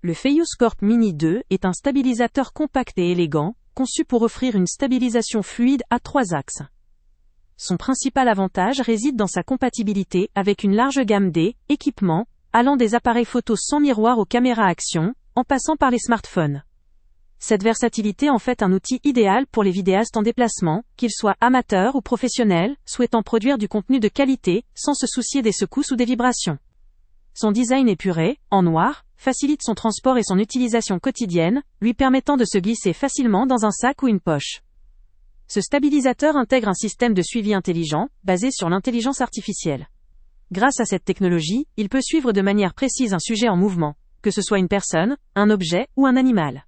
Le FEIUScorp Mini 2 est un stabilisateur compact et élégant, conçu pour offrir une stabilisation fluide à 3 axes. Son principal avantage réside dans sa compatibilité avec une large gamme d'équipements, allant des appareils photo sans miroir aux caméras action, en passant par les smartphones. Cette versatilité en fait un outil idéal pour les vidéastes en déplacement, qu'ils soient amateurs ou professionnels, souhaitant produire du contenu de qualité, sans se soucier des secousses ou des vibrations. Son design épuré, en noir, facilite son transport et son utilisation quotidienne, lui permettant de se glisser facilement dans un sac ou une poche. Ce stabilisateur intègre un système de suivi intelligent, basé sur l'intelligence artificielle. Grâce à cette technologie, il peut suivre de manière précise un sujet en mouvement, que ce soit une personne, un objet ou un animal.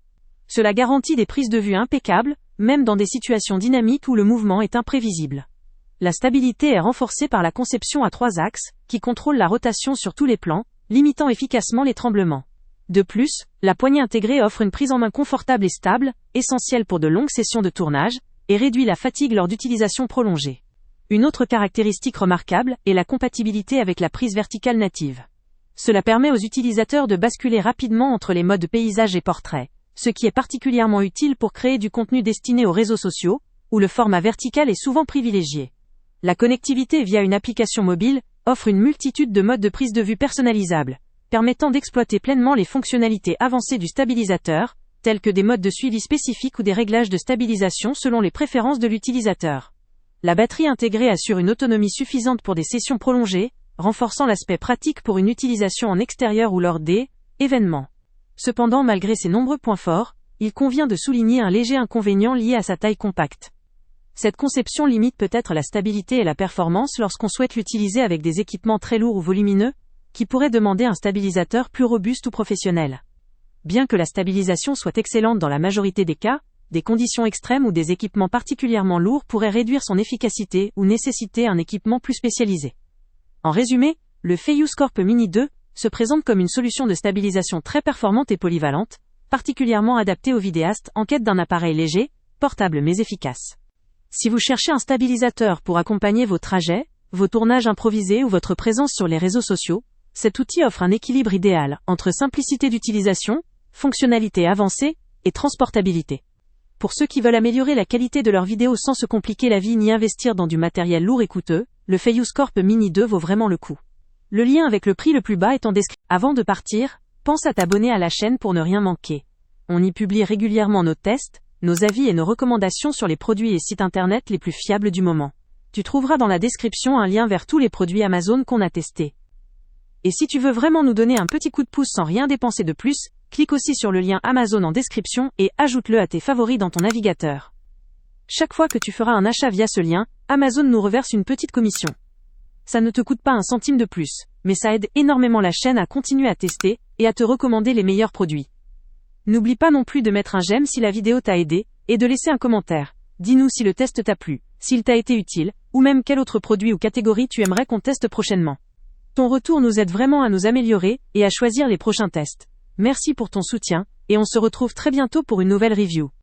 Cela garantit des prises de vue impeccables, même dans des situations dynamiques où le mouvement est imprévisible. La stabilité est renforcée par la conception à 3 axes, qui contrôle la rotation sur tous les plans, limitant efficacement les tremblements. De plus, la poignée intégrée offre une prise en main confortable et stable, essentielle pour de longues sessions de tournage, et réduit la fatigue lors d'utilisation prolongée. Une autre caractéristique remarquable est la compatibilité avec la prise verticale native. Cela permet aux utilisateurs de basculer rapidement entre les modes paysage et portrait, ce qui est particulièrement utile pour créer du contenu destiné aux réseaux sociaux, où le format vertical est souvent privilégié. La connectivité via une application mobile offre une multitude de modes de prise de vue personnalisables, permettant d'exploiter pleinement les fonctionnalités avancées du stabilisateur, tels que des modes de suivi spécifiques ou des réglages de stabilisation selon les préférences de l'utilisateur. La batterie intégrée assure une autonomie suffisante pour des sessions prolongées, renforçant l'aspect pratique pour une utilisation en extérieur ou lors des événements. Cependant, malgré ces nombreux points forts, il convient de souligner un léger inconvénient lié à sa taille compacte. Cette conception limite peut-être la stabilité et la performance lorsqu'on souhaite l'utiliser avec des équipements très lourds ou volumineux, qui pourraient demander un stabilisateur plus robuste ou professionnel. Bien que la stabilisation soit excellente dans la majorité des cas, des conditions extrêmes ou des équipements particulièrement lourds pourraient réduire son efficacité ou nécessiter un équipement plus spécialisé. En résumé, le FEIUScorp Mini 2 se présente comme une solution de stabilisation très performante et polyvalente, particulièrement adaptée aux vidéastes en quête d'un appareil léger, portable mais efficace. Si vous cherchez un stabilisateur pour accompagner vos trajets, vos tournages improvisés ou votre présence sur les réseaux sociaux, cet outil offre un équilibre idéal entre simplicité d'utilisation, fonctionnalité avancée et transportabilité. Pour ceux qui veulent améliorer la qualité de leurs vidéos sans se compliquer la vie ni investir dans du matériel lourd et coûteux, le FEIUScorp Mini 2 vaut vraiment le coup. Le lien avec le prix le plus bas est en description. Avant de partir, pense à t'abonner à la chaîne pour ne rien manquer. On y publie régulièrement nos tests, nos avis et nos recommandations sur les produits et sites internet les plus fiables du moment. Tu trouveras dans la description un lien vers tous les produits Amazon qu'on a testés. Et si tu veux vraiment nous donner un petit coup de pouce sans rien dépenser de plus, clique aussi sur le lien Amazon en description et ajoute-le à tes favoris dans ton navigateur. Chaque fois que tu feras un achat via ce lien, Amazon nous reverse une petite commission. Ça ne te coûte pas un centime de plus, mais ça aide énormément la chaîne à continuer à tester et à te recommander les meilleurs produits. N'oublie pas non plus de mettre un j'aime si la vidéo t'a aidé, et de laisser un commentaire. Dis-nous si le test t'a plu, s'il t'a été utile, ou même quel autre produit ou catégorie tu aimerais qu'on teste prochainement. Ton retour nous aide vraiment à nous améliorer et à choisir les prochains tests. Merci pour ton soutien, et on se retrouve très bientôt pour une nouvelle review.